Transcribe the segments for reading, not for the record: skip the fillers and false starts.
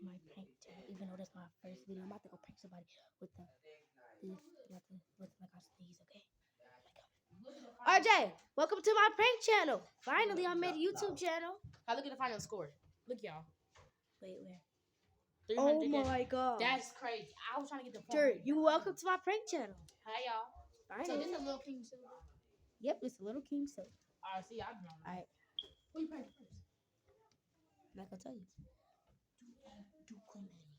my prank channel, even though that's my first video. I'm about to go prank somebody with the with like I sneeze, okay? RJ, welcome to my prank channel. Finally, I made a YouTube channel. How look at the final score? Look, y'all. Wait, where? 300 Oh my god. That's crazy. I was trying to get the point. Jared, you welcome to my prank channel. Hi, y'all. So this is a Lil Kingshadow. Yep, it's a Lil Kingshadow. Alright, see, I'm wrong. Alright. Who you prank first? I'm not gonna tell you. Do QweenAmy.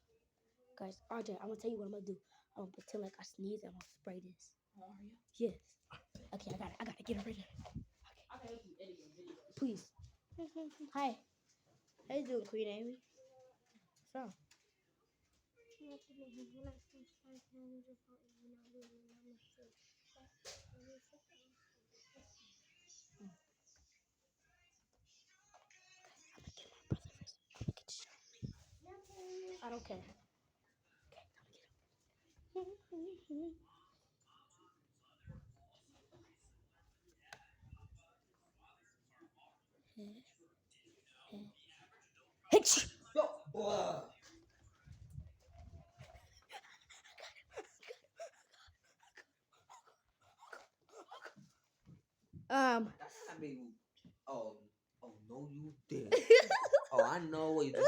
Guys, RJ, I'm gonna tell you what I'm gonna do. I'm gonna pretend like I sneeze and I'm gonna spray this. Oh, are you? Yes. Okay, I gotta get it right now. Okay. I can help you edit your video. Please. Hi. How you doing, QweenAmy? So. I don't care. That's not me. Oh no, you did. Oh, I know what you did.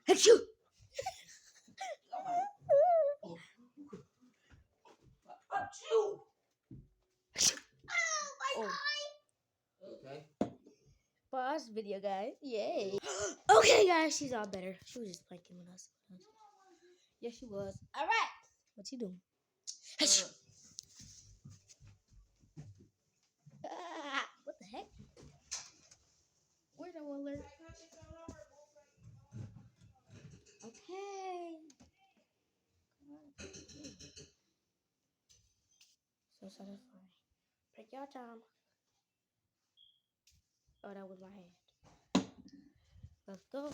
Achoo! Achoo! Oh. Okay. Pause video, guys. Yay. Okay, guys, she's all better. She was just playing with us. Yes, she was. All right. What you doing? What the heck? Where's the alert? Okay. So satisfying. Break your time. Oh, that was my hand. Let's go.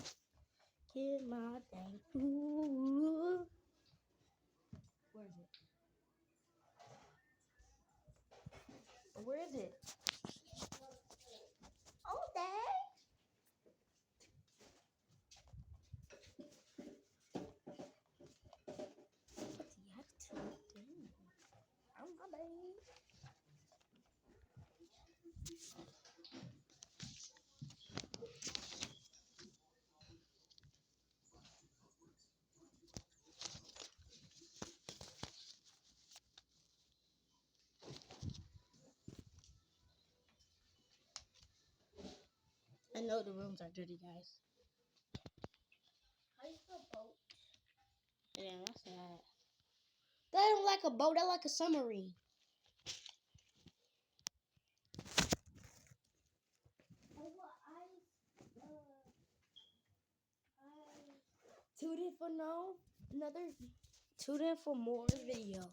Get my thing. Ooh. Where is it? Where is it? Oh, dang. What's the attitude? Oh, my baby. I know the rooms are dirty, guys. How you spell boat? Yeah, that's sad. That ain't like a boat. That's like a submarine. Tune in for more videos.